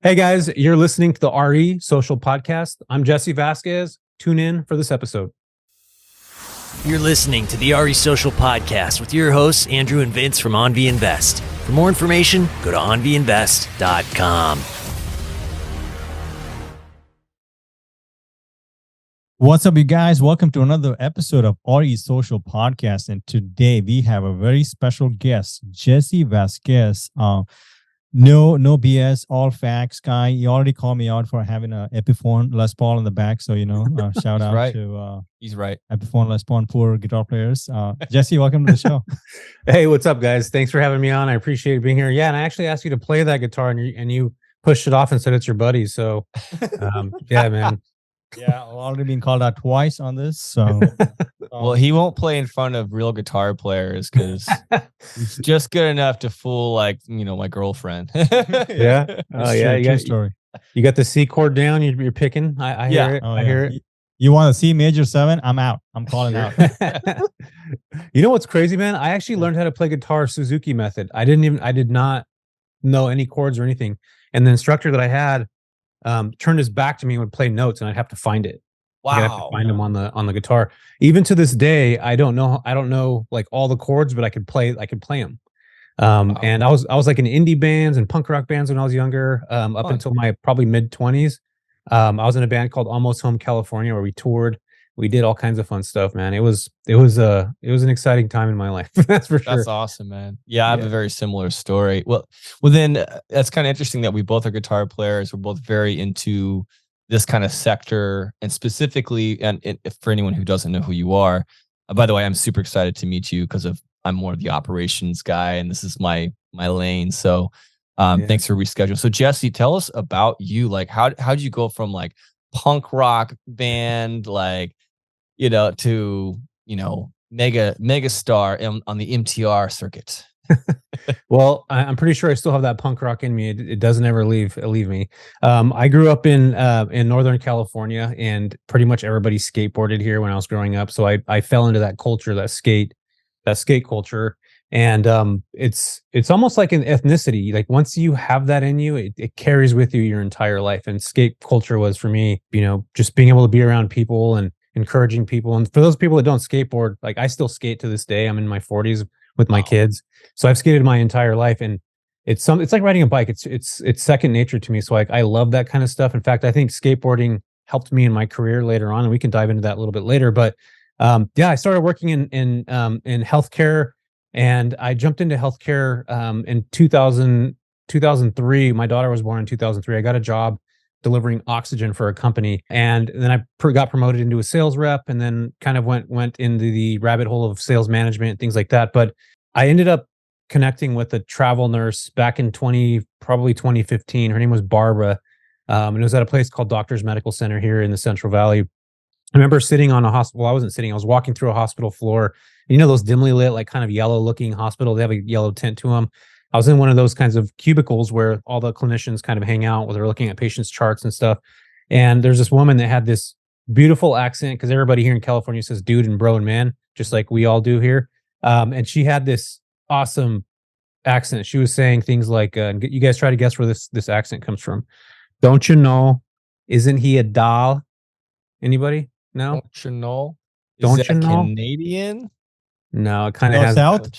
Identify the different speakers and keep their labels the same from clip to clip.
Speaker 1: Hey guys, you're listening to the RE Social Podcast. I'm Jesse Vasquez. Tune in for this episode.
Speaker 2: You're listening to the RE Social Podcast with your hosts, Andrew and Vince from OnV Invest. For more information, go to onvinvest.com.
Speaker 3: What's up, you guys? Welcome to another episode of RE Social Podcast. And today we have a very special guest, Jesse Vasquez. No BS, all facts guy. He already called me out for having a Epiphone Les Paul in the back. So, shout out
Speaker 4: right.
Speaker 3: to
Speaker 4: He's right.
Speaker 3: Epiphone Les Paul, poor guitar players. Jesse, welcome to the show.
Speaker 1: Hey, what's up, guys? Thanks for having me on. I appreciate being here. Yeah, and I actually asked you to play that guitar, and you pushed it off and said it's your buddy. So, yeah, man.
Speaker 3: Yeah, I've already been called out twice on this. So,
Speaker 4: Well, he won't play in front of real guitar players because he's just good enough to fool, my girlfriend.
Speaker 1: Yeah. Oh, yeah.
Speaker 3: True story.
Speaker 1: You got the C chord down. You're picking. I hear it. I hear it.
Speaker 3: You want to C major 7? I'm out. I'm calling out.
Speaker 1: You know what's crazy, man? I actually learned how to play guitar Suzuki method. I did not know any chords or anything. And the instructor that I had turned his back to me and would play notes, and I'd have to find it.
Speaker 4: Wow.
Speaker 1: I'd have to find them on the guitar. Even to this day, I don't know like all the chords, but I could play them.
Speaker 4: Wow.
Speaker 1: And I was like in indie bands and punk rock bands when I was younger, up until my probably mid-20s. I was in a band called Almost Home California where we toured. We did all kinds of fun stuff, man. It was an exciting time in my life. That's for sure.
Speaker 4: That's awesome, man. Yeah, I have a very similar story. Well, then that's kind of interesting that we both are guitar players. We're both very into this kind of sector, and specifically, and for anyone who doesn't know who you are, by the way, I'm super excited to meet you because I'm more of the operations guy, and this is my lane. So, thanks for rescheduling. So, Jesse, tell us about you. Like, how'd you go from like punk rock band, to mega star on the MTR circuit?
Speaker 1: Well, I'm pretty sure I still have that punk rock in me. It doesn't ever leave me. I grew up in Northern California, and pretty much everybody skateboarded here when I was growing up. So I fell into that culture, that skate culture. And it's almost like an ethnicity. Like once you have that in you, it carries with you your entire life. And skate culture was for me, just being able to be around people and encouraging people. And for those people that don't skateboard, like I still skate to this day. I'm in my 40s with my kids. So I've skated my entire life, and it's like riding a bike. It's second nature to me. So I love that kind of stuff. In fact, I think skateboarding helped me in my career later on, and we can dive into that a little bit later. But I started working in healthcare, and I jumped into healthcare in 2003. My daughter was born in 2003. I got a job delivering oxygen for a company, and then I got promoted into a sales rep, and then kind of went into the rabbit hole of sales management and things like that. But I ended up connecting with a travel nurse back in 2015. Her name was Barbara, and it was at a place called Doctors Medical Center here in the Central Valley. I remember sitting on a hospital. Well, I wasn't sitting. I was walking through a hospital floor. Those dimly lit, like kind of yellow looking hospital. They have a yellow tint to them. I was in one of those kinds of cubicles where all the clinicians kind of hang out, where they're looking at patients' charts and stuff. And there's this woman that had this beautiful accent, because everybody here in California says dude and bro and man, just like we all do here. And she had this awesome accent. She was saying things like, you guys try to guess where this accent comes from. Don't you know? Isn't he a doll? Anybody? No?
Speaker 4: Don't you know?
Speaker 1: Don't
Speaker 4: Is
Speaker 1: you
Speaker 4: that
Speaker 1: know?
Speaker 4: Canadian?
Speaker 1: No, it kind of has.
Speaker 3: South?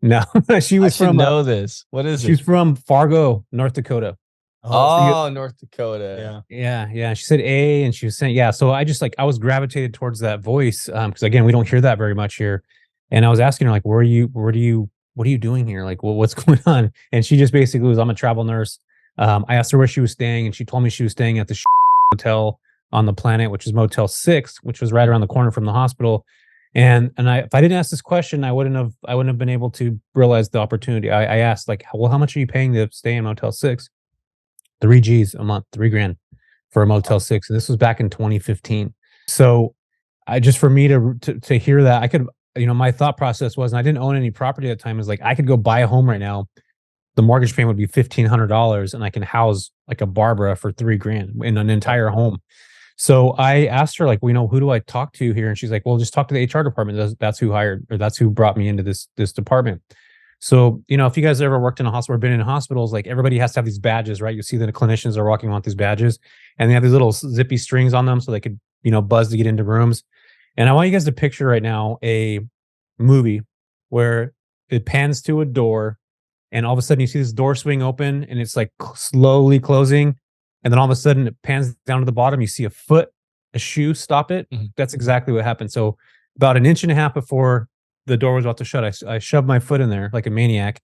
Speaker 1: No, she was from.
Speaker 4: Know this. What is it?
Speaker 1: She's from Fargo, North Dakota.
Speaker 4: North Dakota.
Speaker 1: Yeah. She said A, and she was saying, yeah. So I just I was gravitated towards that voice, because again, we don't hear that very much here. And I was asking her, like, what are you doing here? Like, what's going on? And she just basically was, I'm a travel nurse. I asked her where she was staying, and she told me she was staying at the hotel on the planet, which is Motel 6, which was right around the corner from the hospital. And if I didn't ask this question, I wouldn't have been able to realize the opportunity. I asked, like, well, how much are you paying to stay in Motel 6? $3,000 a month, $3,000 for a Motel 6. And this was back in 2015. So for me to hear that, I could, my thought process was, and I didn't own any property at the time, is like, I could go buy a home right now. The mortgage payment would be $1,500, and I can house like a Barbara for $3,000 in an entire home. So I asked her, like, who do I talk to here? And she's like, well, just talk to the HR department. That's who hired, or that's who brought me into this department. So, if you guys ever worked in a hospital or been in hospitals, like everybody has to have these badges, right? You see the clinicians are walking around with these badges and they have these little zippy strings on them so they could, buzz to get into rooms. And I want you guys to picture right now a movie where it pans to a door and all of a sudden you see this door swing open and it's like slowly closing. And then all of a sudden it pans down to the bottom. You see a foot, a shoe stop it.
Speaker 4: Mm-hmm.
Speaker 1: That's exactly what happened. So about an inch and a half before the door was about to shut, I shoved my foot in there like a maniac.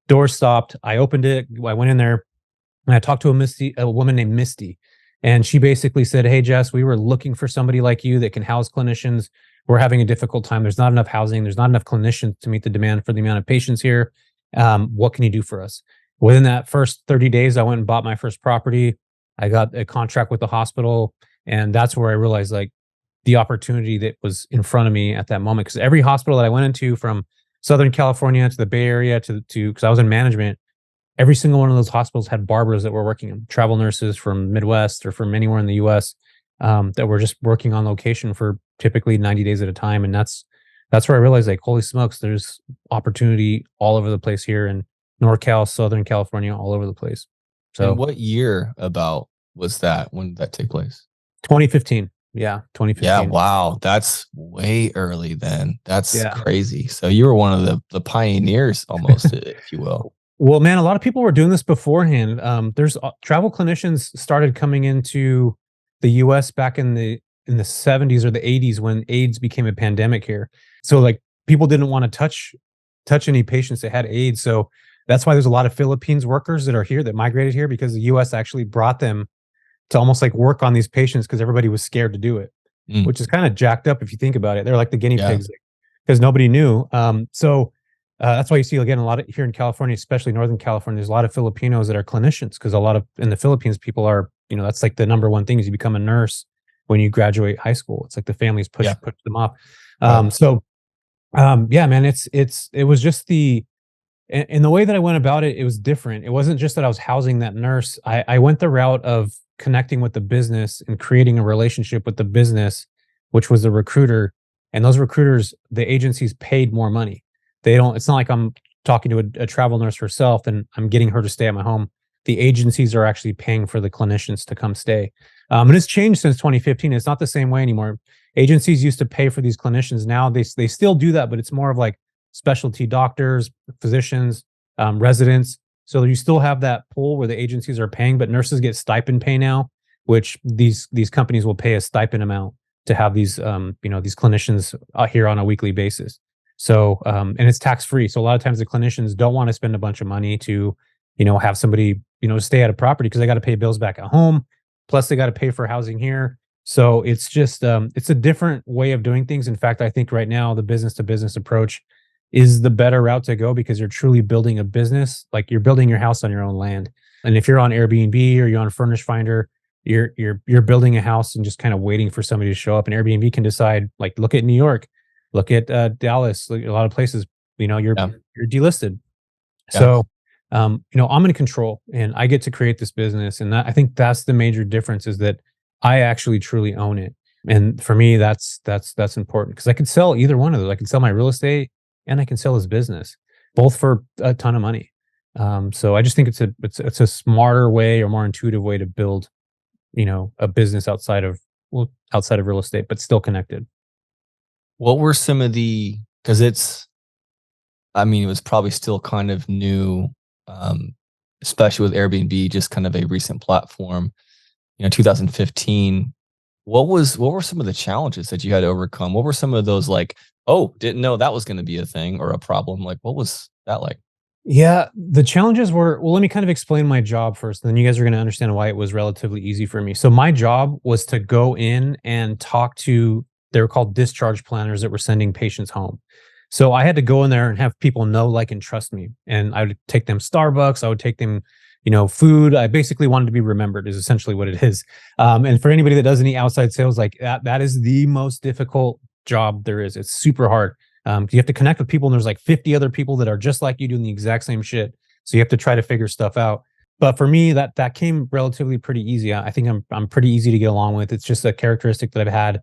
Speaker 1: Door stopped. I opened it. I went in there and I talked to a woman named Misty. And she basically said, "Hey, Jess, we were looking for somebody like you that can house clinicians. We're having a difficult time. There's not enough housing. There's not enough clinicians to meet the demand for the amount of patients here. What can you do for us?" Within that first 30 days, I went and bought my first property. I got a contract with the hospital. And that's where I realized like the opportunity that was in front of me at that moment. Because every hospital that I went into, from Southern California to the Bay Area to because I was in management, every single one of those hospitals had barbers that were working, travel nurses from Midwest or from anywhere in the US, that were just working on location for typically 90 days at a time. And that's where I realized like, holy smokes, there's opportunity all over the place here in NorCal, Southern California, all over the place. So
Speaker 4: and what year about was that when that took place?
Speaker 1: 2015. Yeah, 2015.
Speaker 4: Yeah, wow. That's way early then. That's
Speaker 1: Yeah.
Speaker 4: crazy. So you were one of the pioneers almost, if you will.
Speaker 1: Well, man, a lot of people were doing this beforehand. There's travel clinicians started coming into the US back in the 70s or the 80s when AIDS became a pandemic here. So like people didn't want to touch any patients that had AIDS. So that's why there's a lot of Philippines workers that are here that migrated here, because the US actually brought them to almost like work on these patients because everybody was scared to do it, which is kind of jacked up if you think about it. They're like the guinea pigs because nobody knew. So that's why you see again a lot of here in California, especially Northern California. There's a lot of Filipinos that are clinicians because a lot of in the Philippines people are, that's like the number one thing is you become a nurse when you graduate high school. It's like the families push them off. Yeah, man, it was just in the way that I went about it, it was different. It wasn't just that I was housing that nurse. I went the route of connecting with the business and creating a relationship with the business, which was the recruiter. And those recruiters, the agencies paid more money. It's not like I'm talking to a travel nurse herself and I'm getting her to stay at my home. The agencies are actually paying for the clinicians to come stay. And it's changed since 2015. It's not the same way anymore. Agencies used to pay for these clinicians. Now they still do that, but it's more of like specialty doctors, physicians, residents. So you still have that pool where the agencies are paying, but nurses get stipend pay now, which these companies will pay a stipend amount to have these these clinicians here on a weekly basis. So and it's tax free. So a lot of times the clinicians don't want to spend a bunch of money to have somebody stay at a property because they got to pay bills back at home, plus they got to pay for housing here. So it's just it's a different way of doing things. In fact, I think right now the business to business approach is the better route to go because you're truly building a business. Like you're building your house on your own land. And if you're on Airbnb or you're on Furnish Finder, you're building a house and just kind of waiting for somebody to show up. And Airbnb can decide, like, look at New York, look at Dallas, look at a lot of places, you're delisted. Yeah. So, I'm in control and I get to create this business. And I think that's the major difference is that I actually truly own it. And for me, that's important because I could sell either one of those. I can sell my real estate and I can sell his business, both for a ton of money. So I just think it's a smarter way or more intuitive way to build, a business outside of real estate, but still connected.
Speaker 4: What were some of because it was probably still kind of new, especially with Airbnb, just kind of a recent platform, 2015. What were some of the challenges that you had to overcome? What were some of those like, oh, didn't know that was going to be a thing or a problem? Like, what was that like?
Speaker 1: Yeah, the challenges were, well, let me kind of explain my job first. Then you guys are going to understand why it was relatively easy for me. So my job was to go in and talk to, they were called discharge planners that were sending patients home. So I had to go in there and have people know, like, and trust me. And I would take them Starbucks. I would take them, food. I basically wanted to be remembered is essentially what it is. And for anybody that does any outside sales, like that is the most difficult job there is. It's super hard. You have to connect with people and there's like 50 other people that are just like you doing the exact same shit. So you have to try to figure stuff out. But for me, that came relatively pretty easy. I think I'm pretty easy to get along with. It's just a characteristic that I've had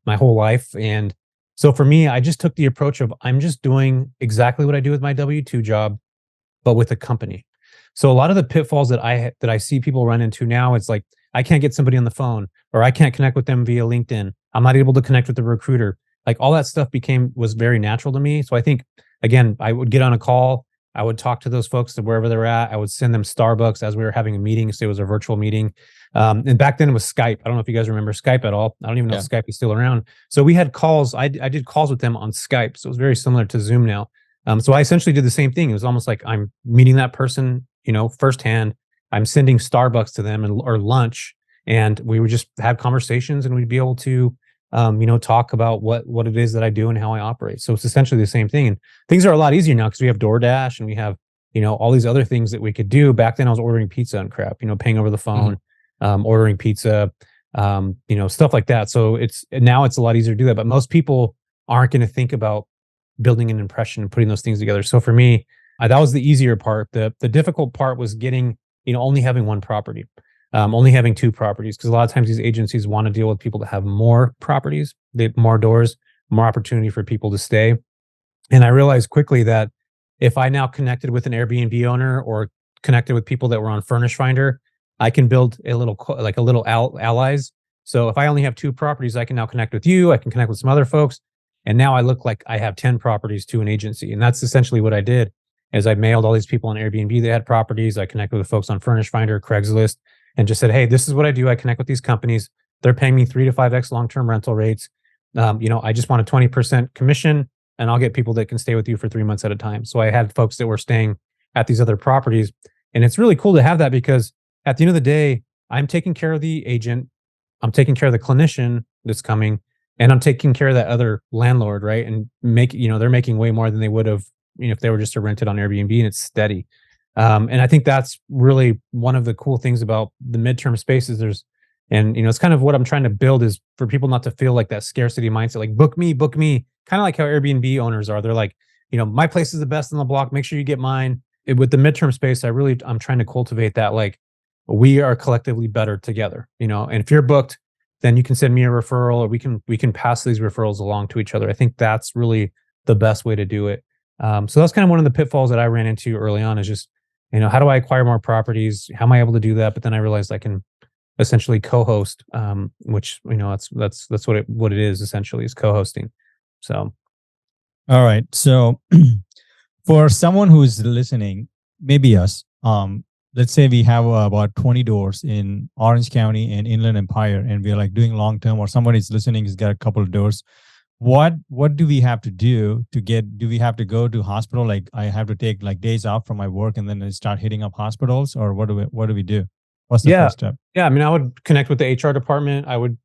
Speaker 1: my whole life. And So for me, I just took the approach of I'm just doing exactly what I do with my W-2 job, but with a company. So a lot of the pitfalls that I see people run into now, it's like I can't get somebody on the phone, or I can't connect with them via LinkedIn. I'm not able to connect with the recruiter. Like all that stuff was very natural to me. So I think again, I would get on a call, I would talk to those folks to wherever they're at. I would send them Starbucks as we were having a meeting. So it was a virtual meeting. And back then it was Skype. I don't know if you guys remember Skype at all. I don't even know if Skype is still around. So we had calls. I did calls with them on Skype. So it was very similar to Zoom now. So I essentially did the same thing. It was almost like I'm meeting that person, firsthand. I'm sending Starbucks to them or lunch, and we would just have conversations, and we'd be able to, talk about what it is that I do and how I operate. So it's essentially the same thing. And things are a lot easier now because we have DoorDash and we have, all these other things that we could do. Back then I was ordering pizza and crap, paying over the phone, ordering pizza, stuff like that. So now it's a lot easier to do that, but most people aren't going to think about building an impression and putting those things together. So for me, that was the easier part. The difficult part was getting, only having one property, only having two properties, because a lot of times these agencies want to deal with people that have more properties, more doors, more opportunity for people to stay. And I realized quickly that if I now connected with an Airbnb owner or connected with people that were on Furnish Finder, I can build a little allies. So if I only have two properties, I can now connect with you. I can connect with some other folks. And now I look like I have 10 properties to an agency. And that's essentially what I did, is I mailed all these people on Airbnb that had properties. I connected with folks on Furnish Finder, Craigslist, and just said, hey, this is what I do. I connect with ththese companies. They're paying me 3 to 5x long-term rental rates. I just want a 20% commission, and I'll get people that can stay with you for 3 months at a time. So I had folks that were staying at these other properties. And it's really cool to have that, because at the end of the day, I'm taking care of the agent. I'm taking care of the clinician that's coming, and I'm taking care of that other landlord, right? And they're making way more than they would have, if they were just to rent it on Airbnb, and it's steady. And I think that's really one of the cool things about the midterm spaces. It's kind of what I'm trying to build, is for people not to feel like that scarcity mindset, like book me, kind of like how Airbnb owners are. They're like, my place is the best on the block. Make sure you get mine. With the midterm space, I'm trying to cultivate that, like, we are collectively better together, and if you're booked, then you can send me a referral, or we can pass these referrals along to each other. I think that's really the best way to do it. So that's kind of one of the pitfalls that I ran into early on, is just, how do I acquire more properties? How am I able to do that? But then I realized I can essentially co-host, which, that's what it is essentially, is co-hosting. So.
Speaker 3: All right. So for someone who's listening, maybe us, let's say we have about 20 doors in Orange County and Inland Empire, and we're like doing long-term, or somebody's listening has got a couple of doors. What do we have to do do we have to go to hospital? Like, I have to take like days off from my work and then I start hitting up hospitals, or what do we do? What's the first step?
Speaker 1: Yeah. I mean, I would connect with the HR department. I would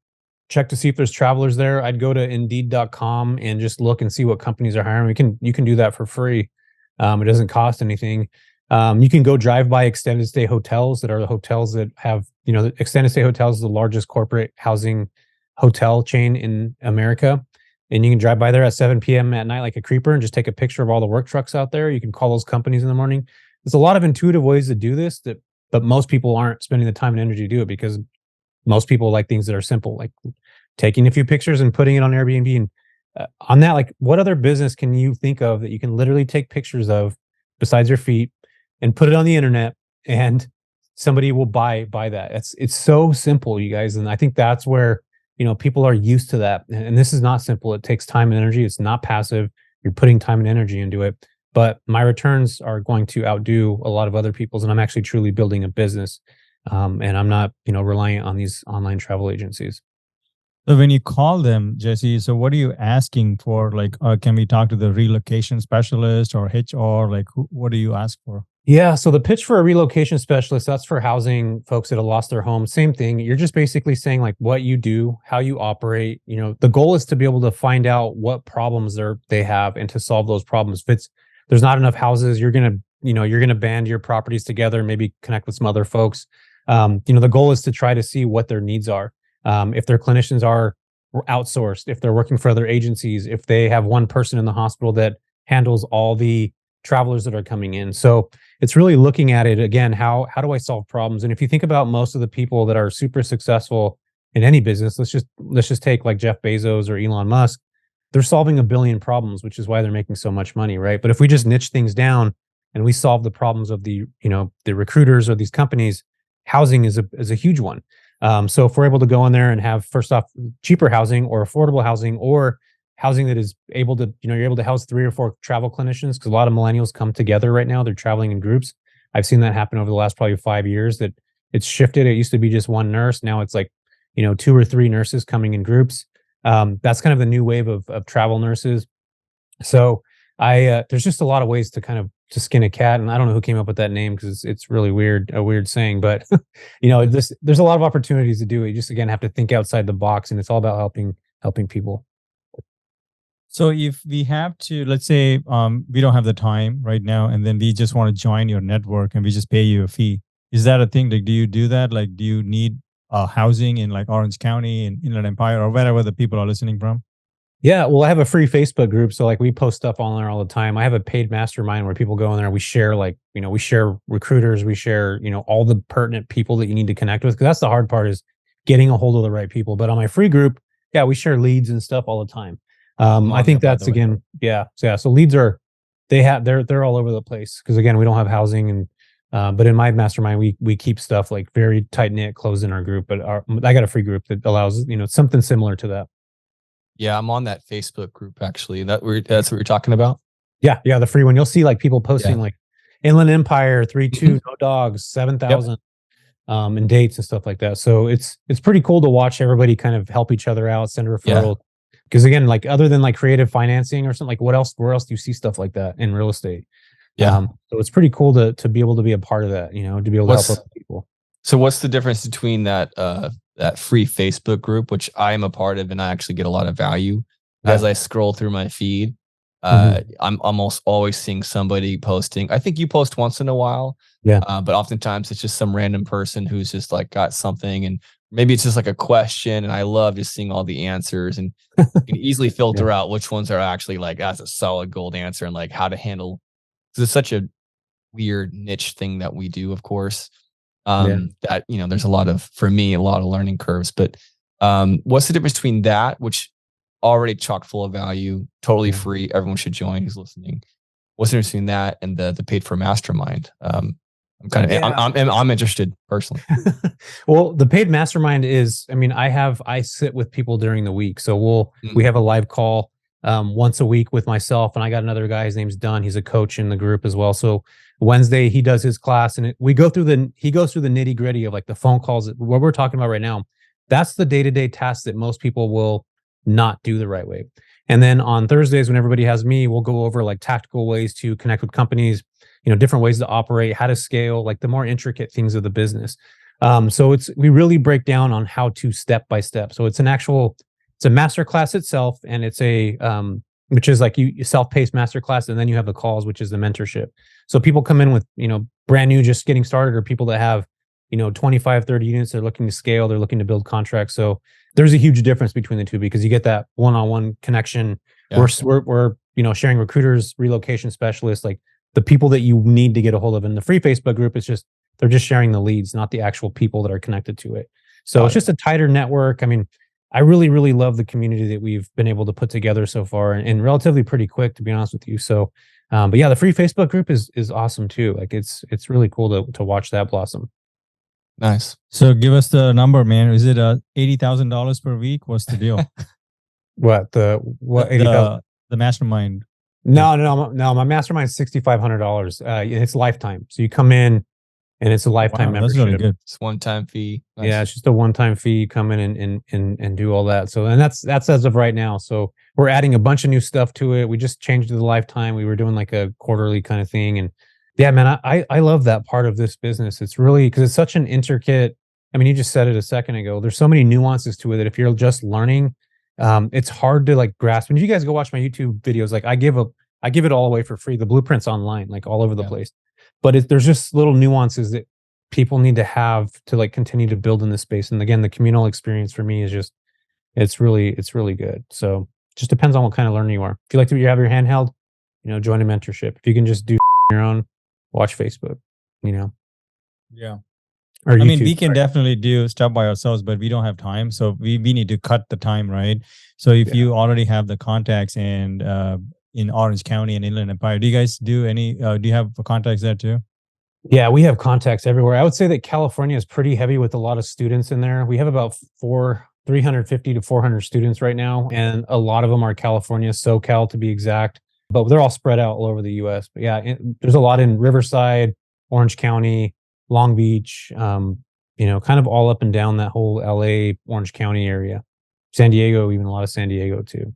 Speaker 1: check to see if there's travelers there. I'd go to Indeed.com and just look and see what companies are hiring. You can do that for free. It doesn't cost anything. You can go drive by extended stay hotels, that are the hotels that have, the extended stay hotels is the largest corporate housing hotel chain in America. And you can drive by there at 7 p.m. at night like a creeper and just take a picture of all the work trucks out there. You can call those companies in the morning. There's a lot of intuitive ways to do this, but most people aren't spending the time and energy to do it, because most people like things that are simple, like taking a few pictures and putting it on Airbnb. And on that, like, what other business can you think of that you can literally take pictures of besides your feet and put it on the internet, and somebody will buy that? It's so simple, you guys. And I think that's where, people are used to that. And this is not simple. It takes time and energy. It's not passive. You're putting time and energy into it. But my returns are going to outdo a lot of other people's. And I'm actually truly building a business. And I'm not, reliant on these online travel agencies.
Speaker 3: So when you call them, Jesse, so what are you asking for? Like, can we talk to the relocation specialist or HR? Like, what do you ask for?
Speaker 1: Yeah. So the pitch for a relocation specialist, that's for housing folks that have lost their home. Same thing. You're just basically saying like what you do, how you operate. The goal is to be able to find out what problems they have and to solve those problems. If there's not enough houses, you're going to band your properties together and maybe connect with some other folks. The goal is to try to see what their needs are. If their clinicians are outsourced, if they're working for other agencies, if they have one person in the hospital that handles all the travelers that are coming in. So it's really looking at it again, how do I solve problems? And if you think about most of the people that are super successful in any business, let's just take like Jeff Bezos or Elon Musk. they're solving a billion problems, which is why they're making so much money, right? But if we just niche things down and we solve the problems of the, the recruiters or these companies, housing is a huge one. So if we're able to go in there and have, first off, cheaper housing or affordable housing, or housing that is able to, you're able to house 3 or 4 travel clinicians, because a lot of millennials come together right now. They're traveling in groups. I've seen that happen over the last probably 5 years, that it's shifted. It used to be just one nurse. Now it's like, 2 or 3 nurses coming in groups. That's kind of the new wave of travel nurses. So there's just a lot of ways to kind of to skin a cat, and I don't know who came up with that name, because it's really weird, a weird saying, but there's a lot of opportunities to do it. You just, again, have to think outside the box, and it's all about helping people.
Speaker 3: So if we have to, let's say we don't have the time right now, and then we just want to join your network and we just pay you a fee, is that a thing? Like, do you do that? Like, do you need housing in like Orange County and Inland Empire or wherever the people are listening from?
Speaker 1: Yeah, well, I have a free Facebook group, so like we post stuff on there all the time. I have a paid mastermind where people go in there and we share, like, we share recruiters, we share, all the pertinent people that you need to connect with, because that's the hard part, is getting a hold of the right people. But on my free group, yeah, we share leads and stuff all the time. I think that's, again, yeah. So leads are, they're all over the place, because again, we don't have housing, and but in my mastermind, we keep stuff like very tight knit, closed in our group. But I got a free group that allows, something similar to that.
Speaker 4: Yeah, I'm on that Facebook group actually. That's what you're talking about?
Speaker 1: Yeah, the free one. You'll see like people posting like Inland Empire 3-2, no dogs, 7,000 and dates and stuff like that. So it's pretty cool to watch everybody kind of help each other out, send referrals. Because again, like, other than like creative financing or something, like where else do you see stuff like that in real estate? So it's pretty cool to be able to be a part of that, to be able to help other people.
Speaker 4: So what's the difference between that free Facebook group, which I am a part of, and I actually get a lot of value as I scroll through my feed? I'm almost always seeing somebody posting. I think you post once in a while, but oftentimes it's just some random person who's just like got something, and maybe it's just like a question, and I love just seeing all the answers, and you can easily filter out which ones are actually like, that's a solid gold answer, and like how to handle, because it's such a weird niche thing that we do, of course. That, there's for me, a lot of learning curves, but what's the difference between that, which already chock full of value, totally free, everyone should join who's listening? What's the difference between that and the paid for mastermind? I'm interested personally.
Speaker 1: Well, the paid mastermind is, I sit with people during the week. So we have a live call once a week with myself, and I got another guy, his name's Dunn. He's a coach in the group as well. So Wednesday he does his class, and he goes through the nitty gritty of like the phone calls, what we're talking about right now. That's the day-to-day tasks that most people will not do the right way. And then on Thursdays, when everybody has me, we'll go over like tactical ways to connect with companies, different ways to operate, how to scale, like the more intricate things of the business. So we really break down on how to step by step. So it's a master class itself, and it's which is like you self-paced master class, and then you have the calls, which is the mentorship. So people come in with, brand new, just getting started, or people that have, 25, 30 units, they're looking to scale, they're looking to build contracts. So there's a huge difference between the two, because you get that one-on-one connection. We're sharing recruiters, relocation specialists, like the people that you need to get a hold of. In the free Facebook group, they're just sharing the leads, not the actual people that are connected to it. So it's just a tighter network. I really, really love the community that we've been able to put together so far, and relatively pretty quick, to be honest with you. So, but yeah, the free Facebook group is awesome too. Like it's really cool to watch that blossom.
Speaker 4: Nice.
Speaker 3: So give us the number, man. Is it $80,000 per week? What's the deal?
Speaker 1: What 80,000?
Speaker 3: The mastermind.
Speaker 1: No. My mastermind is $6,500. It's lifetime. So you come in, and it's a lifetime membership.
Speaker 3: That's really good.
Speaker 4: It's one-time fee. Nice.
Speaker 1: Yeah, it's just a one-time fee. Come in and do all that. So, and that's as of right now. So we're adding a bunch of new stuff to it. We just changed it to the lifetime. We were doing like a quarterly kind of thing, and yeah, man, I love that part of this business. It's really, because it's such an intricate. You just said it a second ago. There's so many nuances to it that if you're just learning, it's hard to like grasp. And if you guys go watch my YouTube videos, like I give it all away for free. The blueprint's online, like all over the place. But there's just little nuances that people need to have to like continue to build in this space. And again, the communal experience for me is just, it's really good. So just depends on what kind of learner you are. If you like to have your handheld, join a mentorship. If you can just do your own, watch Facebook,
Speaker 3: Yeah.
Speaker 1: Or
Speaker 3: I mean,
Speaker 1: YouTube.
Speaker 3: we can definitely do stuff by ourselves, but we don't have time. So we need to cut the time, right? So if you already have the contacts and in Orange County and Inland Empire, do you guys do any, do you have contacts there too?
Speaker 1: Yeah, we have contacts everywhere. I would say that California is pretty heavy with a lot of students in there. We have about 350 to 400 students right now, and a lot of them are California, SoCal to be exact, but they're all spread out all over the US. But yeah, there's a lot in Riverside, Orange County, Long Beach, kind of all up and down that whole LA, Orange County area. San Diego, even a lot of San Diego too.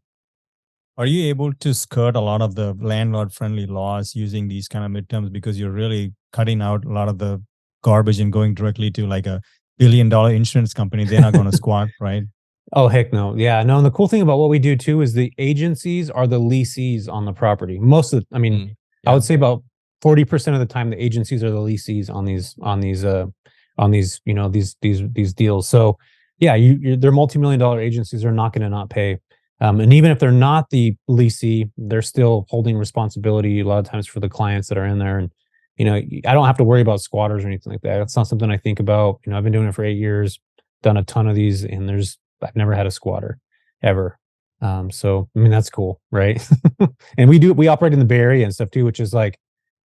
Speaker 3: Are you able to skirt a lot of the landlord-friendly laws using these kind of midterms because you're really cutting out a lot of the garbage and going directly to like $1 billion insurance company? They're not going to squat, right?
Speaker 1: Oh, heck no. Yeah, no. And the cool thing about what we do too is the agencies are the lessees on the property. I would say about 40% of the time, the agencies are the lessees on these deals. So yeah, they're multi-million-dollar agencies are not going to not pay. And even if they're not the lessee, they're still holding responsibility a lot of times for the clients that are in there. And, I don't have to worry about squatters or anything like that. That's not something I think about. I've been doing it for 8 years, done a ton of these, and I've never had a squatter ever. So, I mean, that's cool, right? And we operate in the Bay Area and stuff too, which is like,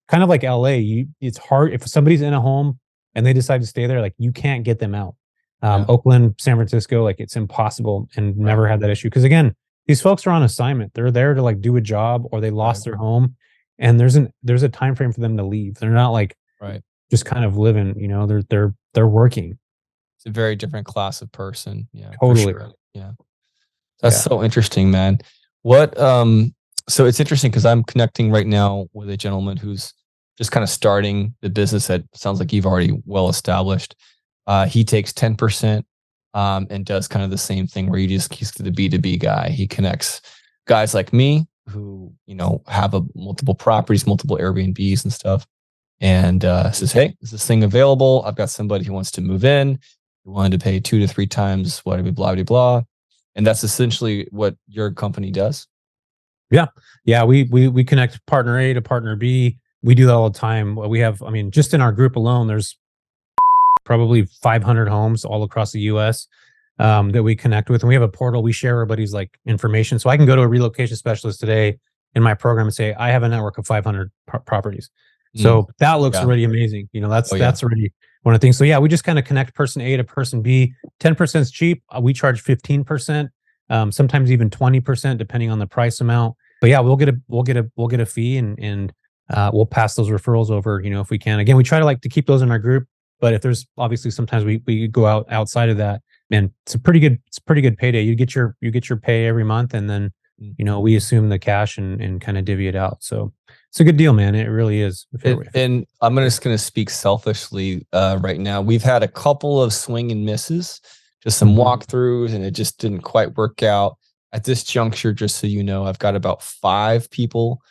Speaker 1: kind of like LA. It's hard if somebody's in a home and they decide to stay there, like you can't get them out. Oakland, San Francisco, like it's impossible, and never had that issue. Because again, these folks are on assignment. They're there to like do a job, or they lost their home, and there's a time frame for them to leave. They're not like just kind of living. They're working.
Speaker 4: It's a very different class of person. Yeah,
Speaker 1: totally.
Speaker 4: Sure. Yeah, that's so interesting, man. What so it's interesting because I'm connecting right now with a gentleman who's just kind of starting the business that sounds like you've already well established. He takes 10%. And does kind of the same thing where he's the B2B guy. He connects guys like me who, have multiple properties, multiple Airbnbs and stuff. And says, hey, is this thing available? I've got somebody who wants to move in. He wanted to pay 2 to 3 times whatever, blah, blah, blah. And that's essentially what your company does.
Speaker 1: Yeah. Yeah. We connect partner A to partner B. We do that all the time. We have, just in our group alone, there's probably 500 homes all across the US that we connect with. And we have a portal. We share everybody's like information. So I can go to a relocation specialist today in my program and say, I have a network of 500 properties. So that looks already amazing. That's already one of the things. So yeah, we just kind of connect person A to person B. 10% is cheap. We charge 15%, sometimes even 20%, depending on the price amount. But yeah, we'll get a fee and we'll pass those referrals over, if we can. Again, we try to keep those in our group. But if there's obviously sometimes we go outside of that, man, it's a pretty good payday. You get your pay every month, and then we assume the cash and kind of divvy it out. So it's a good deal, man. It really is.
Speaker 4: And I'm just going to speak selfishly right now. We've had a couple of swing and misses, just some walkthroughs, and it just didn't quite work out. At this juncture, just so you know, I've got about 5 people,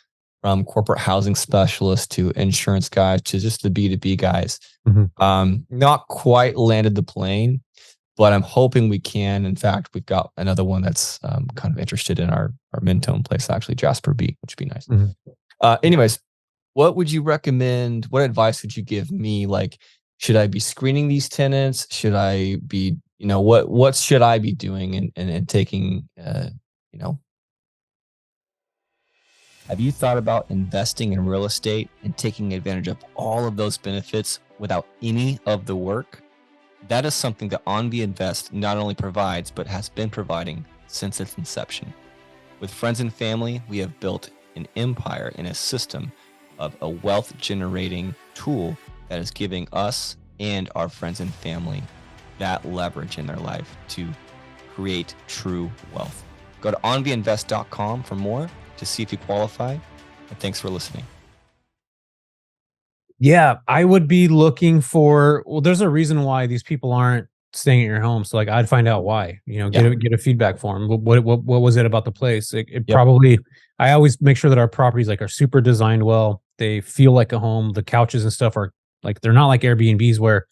Speaker 4: from corporate housing specialists to insurance guys to just the B2B guys. Not quite landed the plane, but I'm hoping we can. In fact, we've got another one that's kind of interested in our Mentone place, actually, Jasper B, which would be nice. Anyways, what would you recommend? What advice would you give me? Like, should I be screening these tenants? Should I be, what should I be doing and taking, Have you thought about investing in real estate and taking advantage of all of those benefits without any of the work? That is something that OnV Invest not only provides, but has been providing since its inception. With friends and family, we have built an empire in a system of a wealth generating tool that is giving us and our friends and family that leverage in their life to create true wealth. Go to onvinvest.com for more to see if you qualify. And thanks for listening.
Speaker 1: Yeah, I would be looking for, there's a reason why these people aren't staying at your home. So I'd find out why, get a feedback form. What was it about the place? Probably, I always make sure that our properties are super designed well. They feel like a home. The couches and stuff are they're not like Airbnbs where,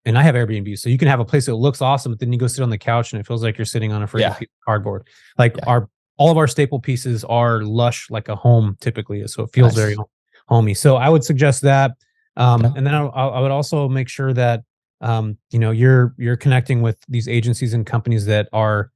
Speaker 1: and I have Airbnbs, so you can have a place that looks awesome, but then you go sit on the couch and it feels like you're sitting on a freaking piece of cardboard. All of our staple pieces are lush like a home typically, so it feels very homey. So I would suggest that. And then I would also make sure that you're connecting with these agencies and companies that are,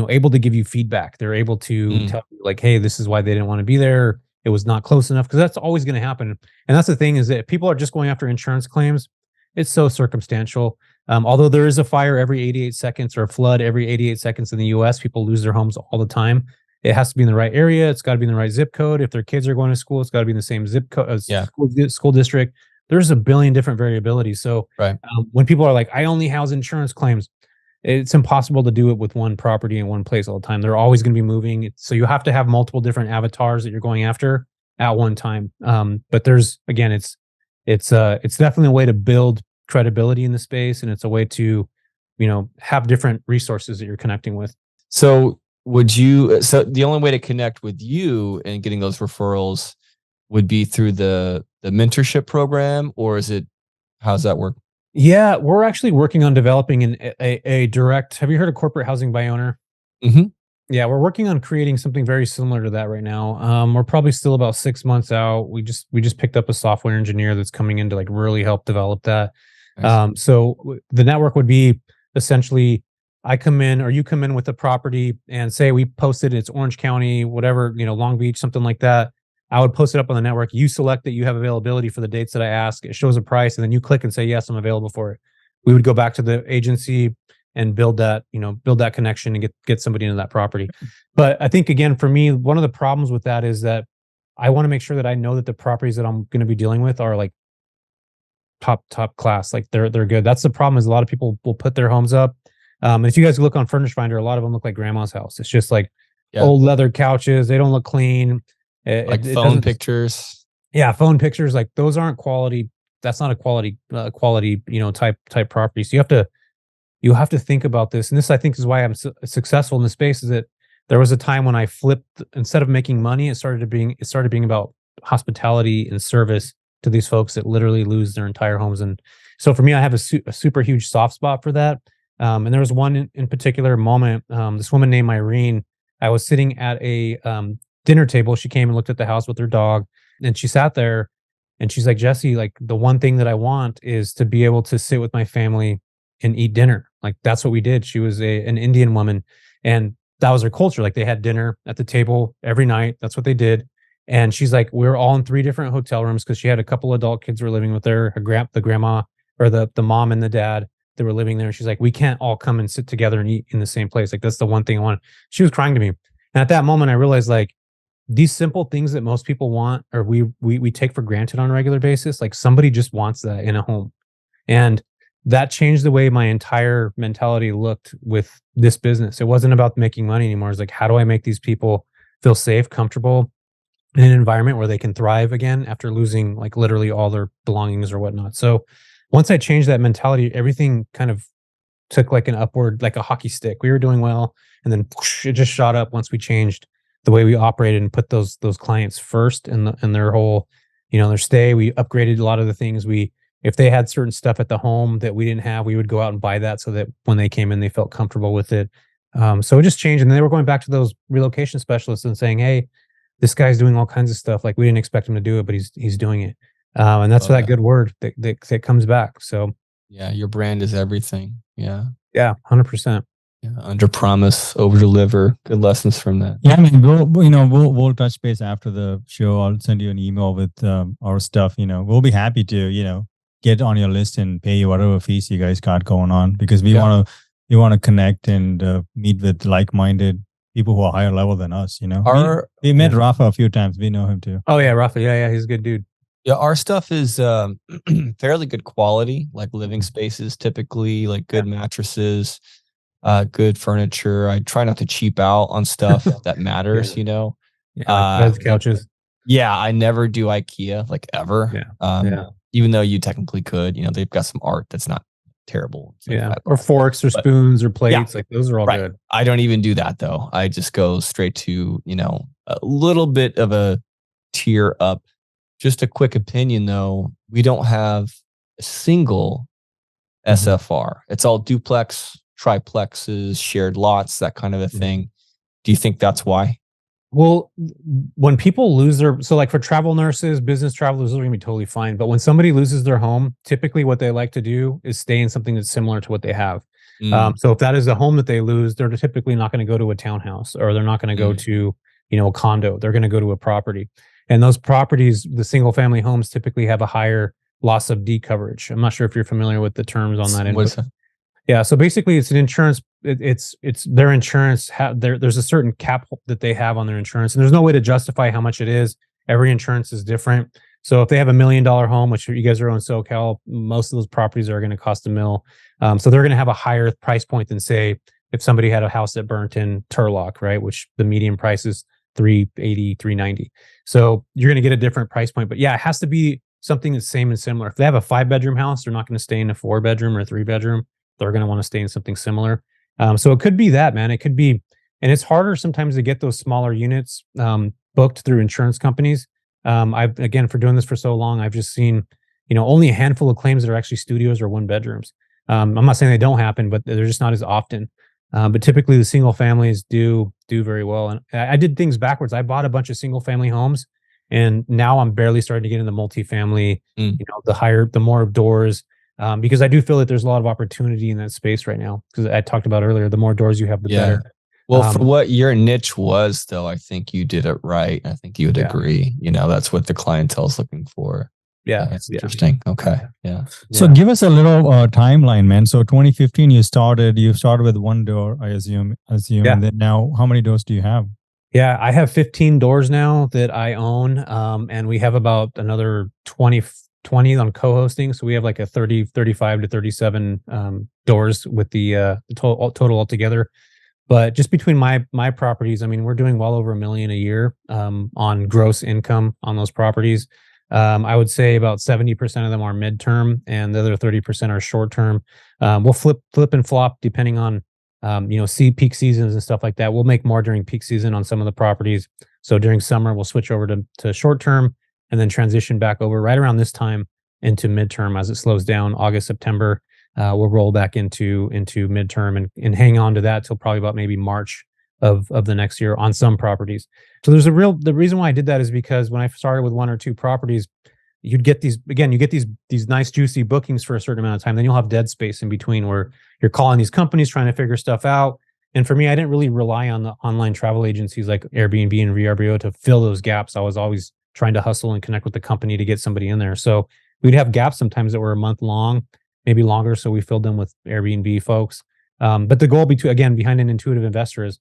Speaker 1: able to give you feedback. They're able to tell you like, hey, this is why they didn't want to be there. It was not close enough, because that's always going to happen. And that's the thing, is that if people are just going after insurance claims, it's so circumstantial. Although there is a fire every 88 seconds or a flood every 88 seconds in the US, people lose their homes all the time. It has to be in the right area. It's got to be in the right zip code. If their kids are going to school, it's got to be in the same zip code as school district. There's a billion different variabilities. So when people are like, I only house insurance claims, it's impossible to do it with one property in one place all the time. They're always going to be moving. So you have to have multiple different avatars that you're going after at one time. But there's, again, it's definitely a way to build credibility in the space, and it's a way to, have different resources that you're connecting with.
Speaker 4: So the only way to connect with you and getting those referrals would be through the mentorship program, or how's that work?
Speaker 1: Yeah, we're actually working on developing a direct. Have you heard of corporate housing by owner?
Speaker 4: Mm-hmm.
Speaker 1: Yeah, we're working on creating something very similar to that right now. We're probably still about 6 months out. We just picked up a software engineer that's coming in to like really help develop that. Nice. So the network would be essentially, I come in or you come in with a property and say we posted it's Orange County, whatever, Long Beach, something like that. I would post it up on the network. You select that you have availability for the dates that I ask. It shows a price, and then you click and say, yes, I'm available for it. We would go back to the agency and build that connection and get somebody into that property. But I think, again, for me, one of the problems with that is that I want to make sure that I know that the properties that I'm going to be dealing with are like top class. Like they're good. That's the problem, is a lot of people will put their homes up. And if you guys look on Furnish Finder, a lot of them look like grandma's house. It's just like old leather couches. They don't look clean.
Speaker 4: Phone pictures.
Speaker 1: Yeah, phone pictures. Like those aren't quality. That's not a quality, type property. So you have to think about this. And this, I think, is why I'm successful in this space. Is that there was a time when I flipped, instead of making money, it started being about hospitality and service to these folks that literally lose their entire homes. And so for me, I have a super huge soft spot for that. And there was one in particular moment. This woman named Irene. I was sitting at a dinner table. She came and looked at the house with her dog, and she sat there and she's like, Jesse, like the one thing that I want is to be able to sit with my family and eat dinner. Like that's what we did. She was an Indian woman, and that was her culture. Like they had dinner at the table every night. That's what they did. And she's like, we were all in 3 different hotel rooms, because she had a couple adult kids who were living with her, the grandma or the mom and the dad that were living there. She's like, we can't all come and sit together and eat in the same place. Like that's the one thing I want. She was crying to me. And at that moment, I realized, like, these simple things that most people want, or we take for granted on a regular basis, like somebody just wants that in a home. And that changed the way my entire mentality looked with this business. It wasn't about making money anymore. It's like, how do I make these people feel safe, comfortable in an environment where they can thrive again after losing like literally all their belongings or whatnot. So once I changed that mentality, everything kind of took like an upward, like a hockey stick. We were doing well, and then whoosh, it just shot up once we changed the way we operated and put those clients first in their whole, their stay. We upgraded a lot of the things. If they had certain stuff at the home that we didn't have, we would go out and buy that so that when they came in, they felt comfortable with it. So it just changed. And then they were going back to those relocation specialists and saying, hey, this guy's doing all kinds of stuff. Like we didn't expect him to do it, but he's doing it. And that's that good word that comes back. So
Speaker 4: yeah, your brand is everything. Yeah.
Speaker 1: Yeah. 100%.
Speaker 4: Yeah. Under promise, over deliver. Good lessons from that.
Speaker 3: Yeah. I mean, we'll touch base after the show. I'll send you an email with our stuff. We'll be happy to, get on your list and pay you whatever fees you guys got going on, because we want to connect and meet with like-minded people who are higher level than us. We met Rafa a few times. We know him too.
Speaker 1: Oh yeah, Rafa. Yeah, he's a good dude.
Speaker 4: Yeah, our stuff is fairly good quality, like living spaces, typically, like good mattresses, good furniture. I try not to cheap out on stuff that matters,
Speaker 1: Yeah, like beds, couches.
Speaker 4: Yeah, I never do IKEA, like ever. Even though you technically could, they've got some art that's not terrible.
Speaker 1: Like or forks or spoons or plates. Like those are all good.
Speaker 4: I don't even do that though. I just go straight to, a little bit of a tier up. Just a quick opinion though, we don't have a single SFR. It's all duplex, triplexes, shared lots, that kind of a thing. Do you think that's why?
Speaker 1: Well, when people lose so like for travel nurses, business travelers, those are gonna be totally fine. But when somebody loses their home, typically what they like to do is stay in something that's similar to what they have.
Speaker 4: Mm,
Speaker 1: So if that is a home that they lose, they're typically not going to go to a townhouse, or they're not going to go
Speaker 4: mm.
Speaker 1: to, a condo. They're going to go to a property. And those properties, the single family homes, typically have a higher loss of D coverage. I'm not sure if you're familiar with the terms on that.
Speaker 4: What's that?
Speaker 1: Yeah, so basically, it's an insurance. It's their insurance. There's a certain cap that they have on their insurance, and there's no way to justify how much it is. Every insurance is different. So if they have $1 million home, which you guys are on SoCal, most of those properties are going to cost $1 million. So they're going to have a higher price point than, say, if somebody had a house that burnt in Turlock, right? Which the median price is 380, 390. So you're going to get a different price point. But yeah, it has to be something that's same and similar. If they have a 5-bedroom house, they're not going to stay in a 4-bedroom or 3-bedroom. They're going to want to stay in something similar. So it could be that, man. It could be, and it's harder sometimes to get those smaller units booked through insurance companies. I've, again, for doing this for so long, I've just seen, only a handful of claims that are actually studios or 1-bedrooms. I'm not saying they don't happen, but they're just not as often. But typically the single families do very well. And I did things backwards. I bought a bunch of single family homes, and now I'm barely starting to get into multifamily, the more doors. Because I do feel that there's a lot of opportunity in that space right now. Because I talked about earlier, the more doors you have, the better.
Speaker 4: Well, for what your niche was, though, I think you did it right. I think you would agree. That's what the clientele is looking for.
Speaker 1: Yeah,
Speaker 4: that's interesting. Okay, yeah.
Speaker 3: So give us a little timeline, man. So 2015, you started with one door, I assume.
Speaker 1: Yeah.
Speaker 3: And then now, how many doors do you have?
Speaker 1: Yeah, I have 15 doors now that I own, and we have about another 20 on co-hosting. So we have like a 35 to 37 doors with the total altogether. But just between my properties, I mean, we're doing well over $1 million a year on gross income on those properties. I would say about 70% of them are midterm, and the other 30% are short term. We'll flip and flop depending on see peak seasons and stuff like that. We'll make more during peak season on some of the properties. So during summer, we'll switch over to short term, and then transition back over right around this time into midterm as it slows down. August, September, we'll roll back into midterm and hang on to that till probably about maybe March of the next year on some properties. So the reason why I did that is because when I started with 1 or 2 properties, you get these nice juicy bookings for a certain amount of time. Then you'll have dead space in between where you're calling these companies trying to figure stuff out. And for me, I didn't really rely on the online travel agencies like Airbnb and VRBO to fill those gaps. I was always trying to hustle and connect with the company to get somebody in there. So we'd have gaps sometimes that were a month long, maybe longer. So we filled them with Airbnb folks. But the goal behind an intuitive investor is,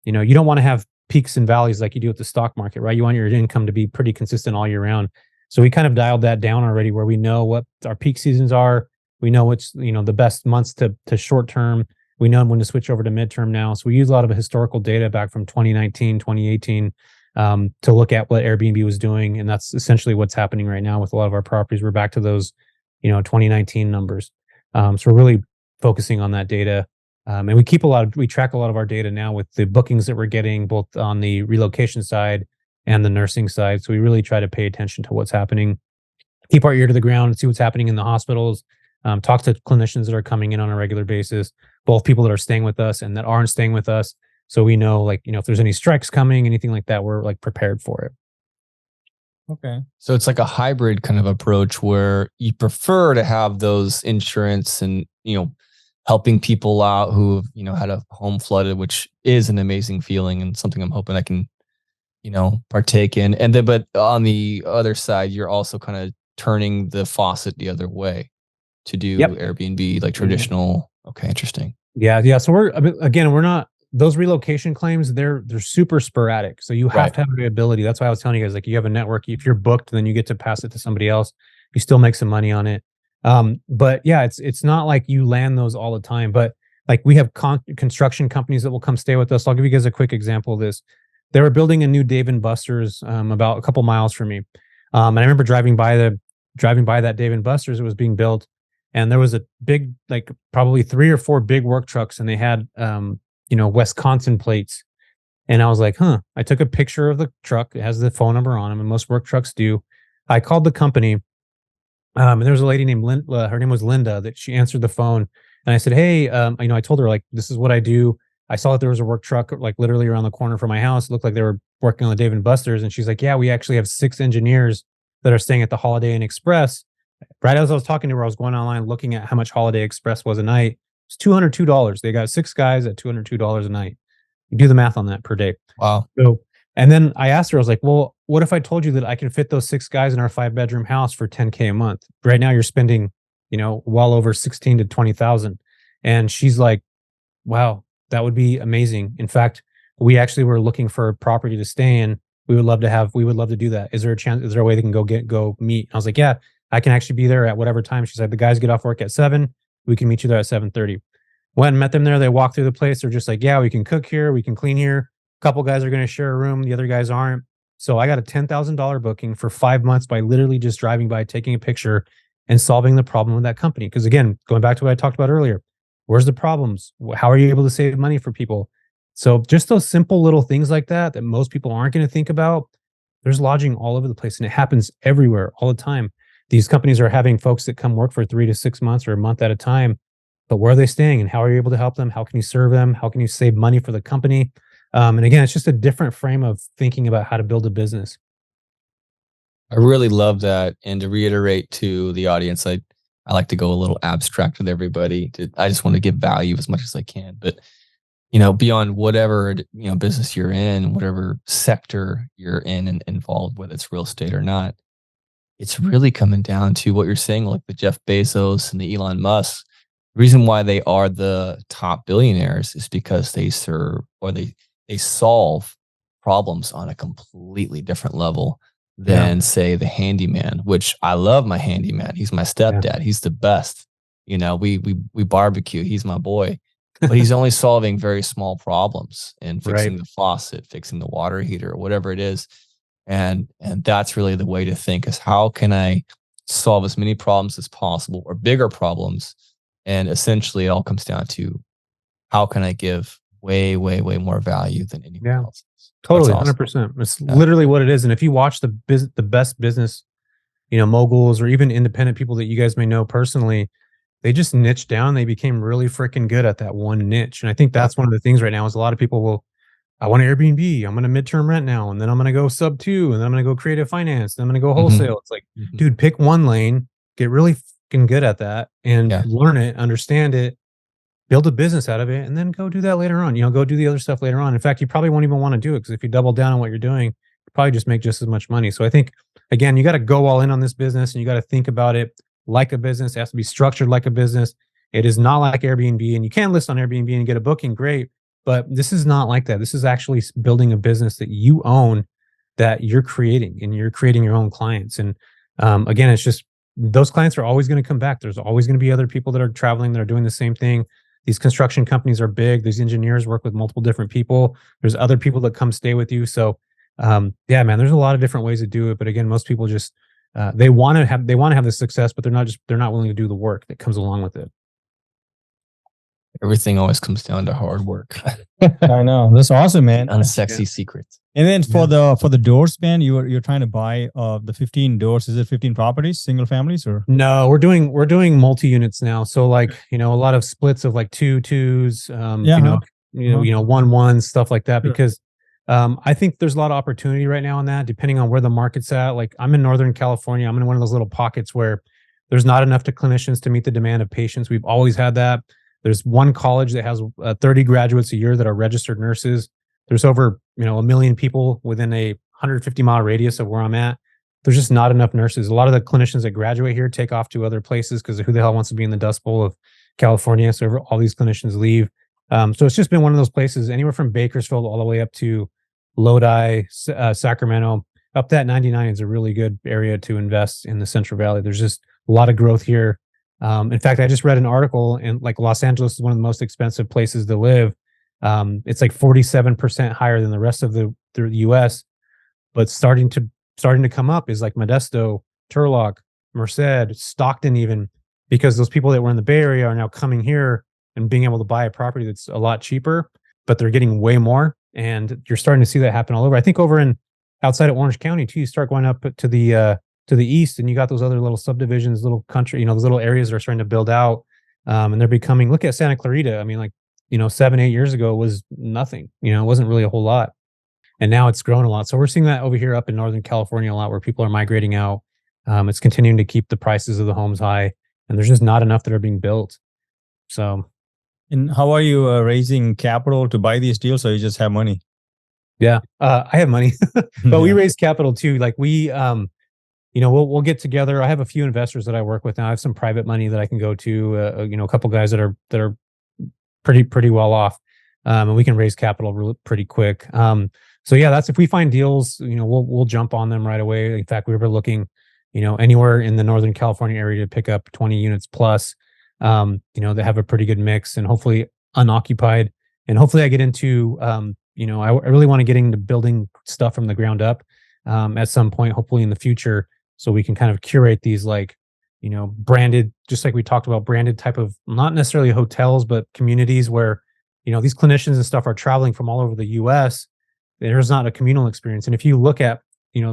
Speaker 1: you don't want to have peaks and valleys like you do with the stock market, right? You want your income to be pretty consistent all year round. So we kind of dialed that down already, where we know what our peak seasons are. We know what's, the best months to short term. We know when to switch over to midterm now. So we use a lot of historical data back from 2019, 2018 to look at what Airbnb was doing. And that's essentially what's happening right now with a lot of our properties. We're back to those, 2019 numbers. So we're really focusing on that data. And we track a lot of our data now with the bookings that we're getting, both on the relocation side and the nursing side. So we really try to pay attention to what's happening, keep our ear to the ground and see what's happening in the hospitals, talk to clinicians that are coming in on a regular basis, both people that are staying with us and that aren't staying with us. So we know, if there's any strikes coming, anything like that, we're prepared for it.
Speaker 3: Okay.
Speaker 4: So it's like a hybrid kind of approach where you prefer to have those insurance and, helping people out who, had a home flooded, which is an amazing feeling and something I'm hoping I can, partake in. And then, but on the other side, you're also kind of turning the faucet the other way to do Airbnb, like traditional. Okay. Interesting.
Speaker 1: Yeah. Yeah. So we're not, those relocation claims, they're super sporadic. So you have to have the ability. That's why I was telling you guys, you have a network. If you're booked, then you get to pass it to somebody else. You still make some money on it. But yeah, it's not like you land those all the time, but we have construction companies that will come stay with us. I'll give you guys a quick example of this. They were building a new Dave & Buster's about a couple miles from me. And I remember driving by that Dave & Buster's. It was being built, and there was a big, probably 3 or 4 big work trucks, and they had Wisconsin plates. And I was like, I took a picture of the truck. It has the phone number on them, and most work trucks do. I called the company. And there was a lady named Linda, her name was Linda, that she answered the phone. And I said, hey, I told her, this is what I do. I saw that there was a work truck, literally around the corner from my house. It looked like they were working on the Dave and Buster's, and she's like, yeah, we actually have 6 engineers that are staying at the Holiday Inn Express. Right as I was talking to her, I was going online looking at how much Holiday Express was a night. It's $202. They got 6 guys at $202 a night. You do the math on that per day.
Speaker 4: Wow.
Speaker 1: So, and then I asked her, I was like, well, what if I told you that I can fit those 6 guys in our 5-bedroom house for $10K a month? Right now you're spending, well over 16 to 20,000. And she's like, wow, that would be amazing. In fact, we actually were looking for a property to stay in. We would love to do that. Is there a way they can go meet? I was like, yeah, I can actually be there at whatever time. She said, the guys get off work at 7. We can meet you there at 7:30. Went and met them there. They walked through the place. They're just like, yeah, we can cook here. We can clean here. A couple guys are going to share a room. The other guys aren't. So I got a $10,000 booking for 5 months by literally just driving by, taking a picture, and solving the problem with that company. Because again, going back to what I talked about earlier, where's the problems? How are you able to save money for people? So just those simple little things like that most people aren't going to think about. There's lodging all over the place, and it happens everywhere all the time. These companies are having folks that come work for 3 to 6 months or a month at a time. But where are they staying, and how are you able to help them? How can you serve them? How can you save money for the company? And again, it's just a different frame of thinking about how to build a business.
Speaker 4: I really love that. And to reiterate to the audience, I like to go a little abstract with everybody. I just want to give value as much as I can. But, beyond whatever, business you're in, whatever sector you're in and involved, whether it's real estate or not, it's really coming down to what you're saying, like the Jeff Bezos and the Elon Musk. The reason why they are the top billionaires is because they serve, or they solve problems on a completely different level than, say, the handyman, which I love my handyman. He's my stepdad. Yeah. He's the best. We barbecue. He's my boy. But he's only solving very small problems and fixing the faucet, fixing the water heater, or whatever it is. And that's really the way to think, is how can I solve as many problems as possible, or bigger problems? And essentially it all comes down to, how can I give way, way, way more value than anyone else?
Speaker 1: Totally. Awesome. 100%. It's literally what it is. And if you watch the best business, moguls, or even independent people that you guys may know personally, they just niche down. They became really freaking good at that one niche. And I think that's one of the things right now is a lot of people will, I want an Airbnb. I'm going to midterm rent now. And then I'm going to go sub 2. And then I'm going to go creative finance. Then I'm going to go wholesale. It's like, dude, pick one lane, get really freaking good at that, and learn it, understand it, build a business out of it, and then go do that later on. Go do the other stuff later on. In fact, you probably won't even want to do it, because if you double down on what you're doing, you probably just make just as much money. So I think, again, you got to go all in on this business, and you got to think about it like a business. It has to be structured like a business. It is not like Airbnb, and you can list on Airbnb and get a booking, great. But this is not like that. This is actually building a business that you own, that you're creating, and you're creating your own clients. And again, it's just, those clients are always going to come back. There's always going to be other people that are traveling, that are doing the same thing. These construction companies are big. These engineers work with multiple different people. There's other people that come stay with you. So yeah, man, there's a lot of different ways to do it. But again, most people just, they want to have the success, but they're not willing to do the work that comes along with it.
Speaker 4: Everything always comes down to hard work.
Speaker 3: I know. That's awesome, man.
Speaker 4: Unsexy secrets.
Speaker 3: And then for the doors, man, you're trying to buy the 15 doors. Is it 15 properties, single families, or?
Speaker 1: No, we're doing multi-units now. So like, a lot of splits of like 2-2s, 1-1, stuff like that. Sure. Because I think there's a lot of opportunity right now in that, depending on where the market's at. Like, I'm in Northern California. I'm in one of those little pockets where there's not enough clinicians to meet the demand of patients. We've always had that. There's one college that has 30 graduates a year that are registered nurses. There's over, 1 million people within a 150-mile radius of where I'm at. There's just not enough nurses. A lot of the clinicians that graduate here take off to other places, because who the hell wants to be in the Dust Bowl of California? So all these clinicians leave. So it's just been one of those places, anywhere from Bakersfield all the way up to Lodi, Sacramento. Up that 99 is a really good area to invest in the Central Valley. There's just a lot of growth here. In fact, I just read an article, and like Los Angeles is one of the most expensive places to live. It's like 47% higher than the rest of the US, but starting to come up is like Modesto, Turlock, Merced, Stockton, even, because those people that were in the Bay Area are now coming here and being able to buy a property that's a lot cheaper, but they're getting way more. And you're starting to see that happen all over. I think over outside of Orange County too, you start going up to the east, and you got those other little subdivisions, little country, those little areas that are starting to build out. And they're becoming, look at Santa Clarita. I mean, like, 7-8 years ago, it was nothing, it wasn't really a whole lot. and now it's grown a lot. So we're seeing that over here up in Northern California a lot, where people are migrating out. It's continuing to keep the prices of the homes high, and there's just not enough that are being built. So,
Speaker 3: and how are you raising capital to buy these deals, or you just have money?
Speaker 1: Yeah, I have money, but we raise capital too. Like we, we'll get together. I have a few investors that I work with now. I have some private money that I can go to. A couple guys that are pretty well off, and we can raise capital pretty quick. So yeah, that's if we find deals, we'll jump on them right away. In fact, we were looking, anywhere in the Northern California area to pick up 20 units plus, that have a pretty good mix and hopefully unoccupied. And hopefully I get into, I really want to get into building stuff from the ground up at some point, hopefully in the future, so we can kind of curate these branded, just like we talked about, branded type of, not necessarily hotels, but communities where, these clinicians and stuff are traveling from all over the US. There's not a communal experience. And if you look at,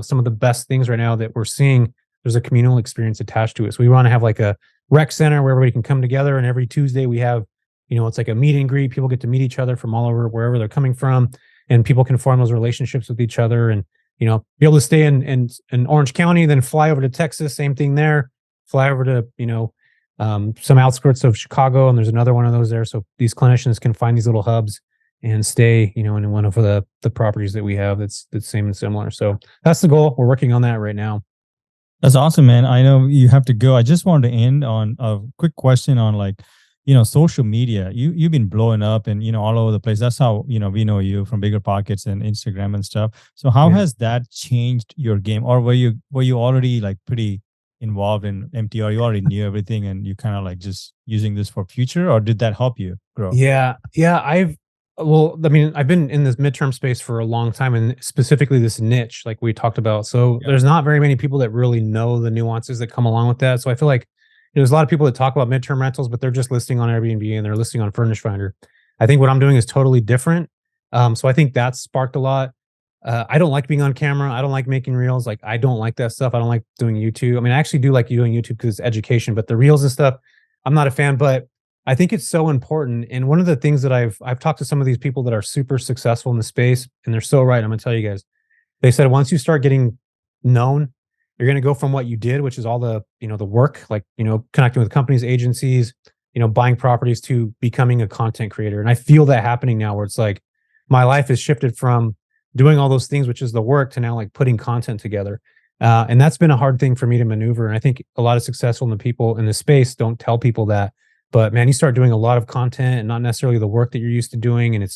Speaker 1: some of the best things right now that we're seeing, there's a communal experience attached to it. So we want to have like a rec center where everybody can come together. And every Tuesday we have, it's like a meet and greet. People get to meet each other from all over, wherever they're coming from. And people can form those relationships with each other and, be able to stay in Orange County, then fly over to Texas, same thing there, fly over to, some outskirts of Chicago. And there's another one of those there. So these clinicians can find these little hubs and stay, in one of the properties that we have that's same and similar. So that's the goal. We're working on that right now.
Speaker 3: That's awesome, man. I know you have to go. I just wanted to end on a quick question on social media. You've been blowing up and, all over the place. That's how, we know you from Bigger Pockets and Instagram and stuff. So how has that changed your game? Or were you already pretty involved in MTR? You already knew everything and you kind of just using this for future, or did that help you grow?
Speaker 1: Yeah. I've been in this midterm space for a long time, and specifically this niche, like we talked about. So there's not very many people that really know the nuances that come along with that. So I feel like there's a lot of people that talk about midterm rentals, but they're just listing on Airbnb and they're listing on Furnish Finder. I think what I'm doing is totally different. So I think that sparked a lot. I don't like being on camera. I don't like making reels. I don't like that stuff. I don't like doing YouTube. I actually do like doing YouTube because it's education, but the reels and stuff, I'm not a fan. But I think it's so important. And one of the things that I've talked to some of these people that are super successful in the space, and they're so right. I'm going to tell you guys, they said, once you start getting known, you're going to go from what you did, which is all the, the work, connecting with companies, agencies, buying properties, to becoming a content creator. And I feel that happening now, where it's my life has shifted from doing all those things, which is the work, to now putting content together. And that's been a hard thing for me to maneuver. And I think a lot of successful people in the space don't tell people that. But man, you start doing a lot of content and not necessarily the work that you're used to doing, and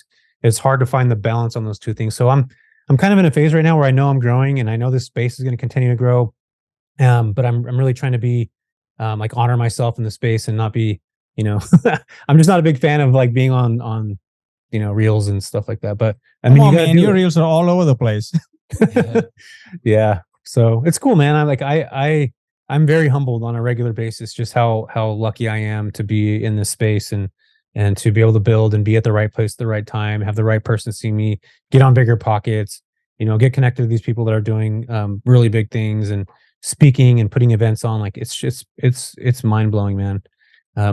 Speaker 1: it's hard to find the balance on those two things. So I'm kind of in a phase right now where I know I'm growing, and I know this space is going to continue to grow. But I'm really trying to be honor myself in the space and not be, I'm just not a big fan of being on reels and stuff like that. But
Speaker 3: your reels are all over the place.
Speaker 1: Yeah. So it's cool, man. I'm very humbled on a regular basis, just how lucky I am to be in this space and to be able to build and be at the right place at the right time, have the right person see me, get on Bigger Pockets, get connected to these people that are doing really big things and speaking and putting events on. It's mind blowing, man.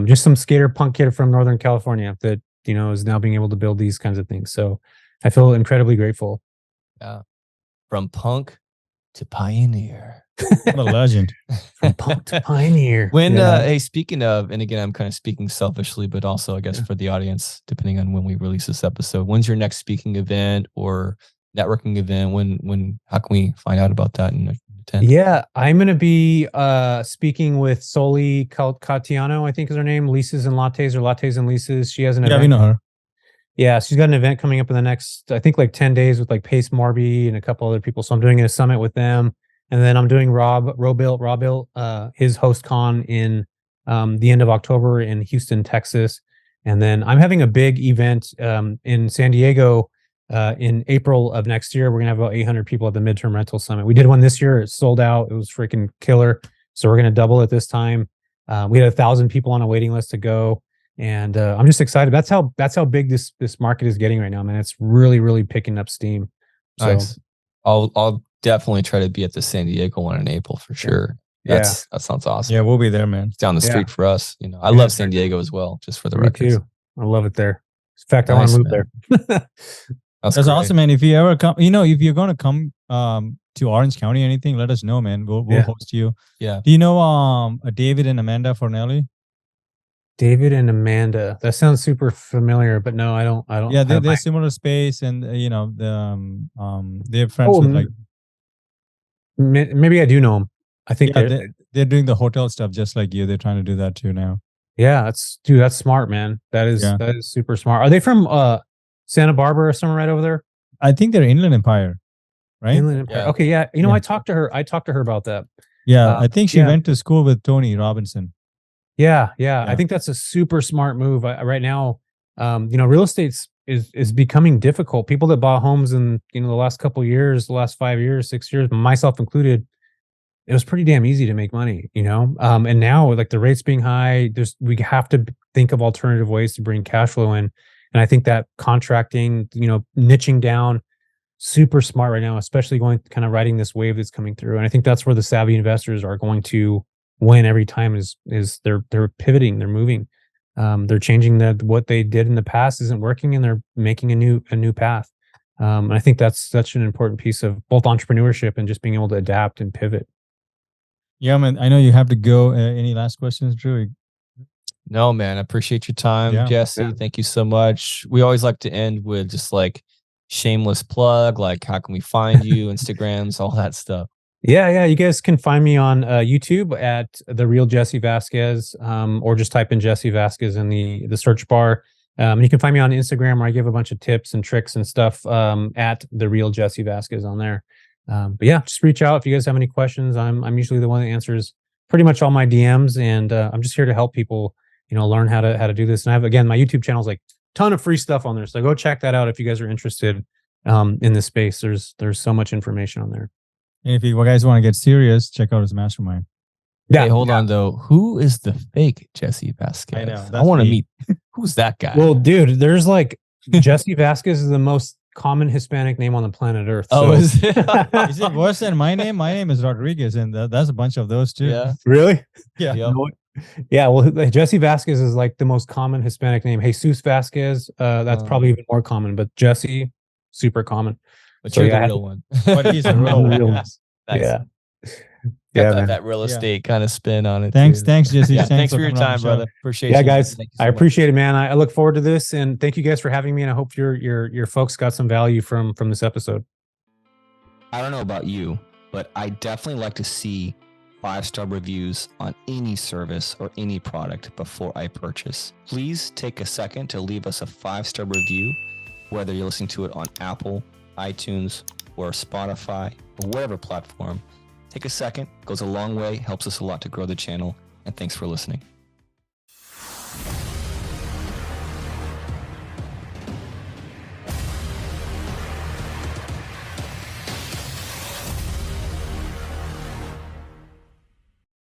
Speaker 1: Just some skater punk kid from Northern California that, is now being able to build these kinds of things. So I feel incredibly grateful.
Speaker 4: Yeah. From punk to pioneer.
Speaker 3: What a legend.
Speaker 1: From punk to pioneer.
Speaker 4: Hey, speaking of, and again, I'm kind of speaking selfishly, but also I guess for the audience, depending on when we release this episode, when's your next speaking event or networking event? How can we find out about that and attend?
Speaker 1: Yeah, I'm going to be speaking with Soli Catiano, I think is her name, Leases and Lattes, or Lattes and Leases. She has an event.
Speaker 3: Yeah, we know her.
Speaker 1: Yeah, she's got an event coming up in the next, I think 10 days with Pace Morby and a couple other people. So I'm doing a summit with them. And then I'm doing Robuilt, his host con in the end of October in Houston, Texas. And then I'm having a big event in San Diego in April of next year. We're going to have about 800 people at the Midterm Rental Summit. We did one this year. It sold out. It was freaking killer. So we're going to double it this time. We had 1,000 people on a waiting list to go. And I'm just excited. That's how big this market is getting right now, man. It's really, really picking up steam. So,
Speaker 4: nice. I'll definitely try to be at the San Diego one in April for sure. That sounds awesome.
Speaker 3: Yeah, we'll be there, man.
Speaker 4: It's down the street for us. I love San Diego as well, just for the record.
Speaker 1: Me too. I love it there. In fact, I want to move there.
Speaker 3: That's
Speaker 4: great.
Speaker 3: awesome, man. If you ever come, if you're going to come to Orange County or anything, let us know, man. We'll host you.
Speaker 4: Yeah.
Speaker 3: Do you know David and Amanda Fornelli?
Speaker 1: David and Amanda. That sounds super familiar, but no, I don't.
Speaker 3: Yeah, they're similar space, and they're friends with like.
Speaker 1: Maybe I do know them. I think
Speaker 3: they're doing the hotel stuff just like you. They're trying to do that too now.
Speaker 1: Yeah, that's smart, man. That is super smart. Are they from Santa Barbara or somewhere right over there?
Speaker 3: I think they're Inland Empire, right?
Speaker 1: Inland Empire.
Speaker 4: Yeah.
Speaker 1: Okay, yeah. I talked to her. I talked to her about that.
Speaker 3: Yeah, I think she went to school with Tony Robinson.
Speaker 1: Yeah. I think that's a super smart move. Right now, real estate is becoming difficult. People that bought homes in the last couple of years, the last 5 years, 6 years, myself included, it was pretty damn easy to make money, and now like the rates being high, we have to think of alternative ways to bring cash flow in. And I think that contracting, niching down, super smart right now, especially kind of riding this wave that's coming through. And I think that's where the savvy investors are going to win every time is they're pivoting, they're moving, they're changing what they did in the past isn't working, and they're making a new path. And I think that's such an important piece of both entrepreneurship and just being able to adapt and pivot.
Speaker 3: Yeah, man. I know you have to go. Any last questions, Drew?
Speaker 4: No, man. I appreciate your time, Jesse. Yeah. Thank you so much. We always like to end with just like shameless plug, like how can we find you, Instagrams, all that stuff.
Speaker 1: Yeah. You guys can find me on YouTube at The Real Jesse Vasquez, or just type in Jesse Vasquez in the search bar. And you can find me on Instagram, where I give a bunch of tips and tricks and stuff at The Real Jesse Vasquez on there. But yeah, just reach out if you guys have any questions. I'm usually the one that answers pretty much all my DMs, and I'm just here to help people, learn how to do this. And I have, again, my YouTube channel is like a ton of free stuff on there, so go check that out if you guys are interested in this space. There's so much information on there.
Speaker 3: And if you guys want to get serious, check out his mastermind.
Speaker 4: Yeah, hey, hold on though. Who is the fake Jesse Vasquez?
Speaker 3: I know.
Speaker 4: I want to meet. Who's that guy?
Speaker 1: Well, dude, there's like Jesse Vasquez is the most common Hispanic name on the planet Earth.
Speaker 4: Oh, is it?
Speaker 3: Is it worse than my name? My name is Rodriguez, and that's a bunch of those too.
Speaker 4: Yeah.
Speaker 1: Really?
Speaker 3: Yeah.
Speaker 4: Yep.
Speaker 1: Yeah. Well, Jesse Vasquez is like the most common Hispanic name. Jesus Vasquez, that's probably even more common, but Jesse, super common.
Speaker 4: But you're the real one.
Speaker 3: But he's a real one.
Speaker 4: Nice.
Speaker 1: Yeah.
Speaker 4: That real estate kind of spin on it.
Speaker 3: Thanks, Jesse.
Speaker 4: Yeah, thanks for your time, brother. Appreciate it.
Speaker 1: Yeah, guys, I appreciate it, man. I look forward to this, and thank you guys for having me. And I hope your folks got some value from this episode.
Speaker 5: I don't know about you, but I definitely like to see 5-star reviews on any service or any product before I purchase. Please take a second to leave us a 5-star review, whether you're listening to it on Apple, iTunes, or Spotify, or whatever platform. Take a second, goes a long way, helps us a lot to grow the channel, and thanks for listening.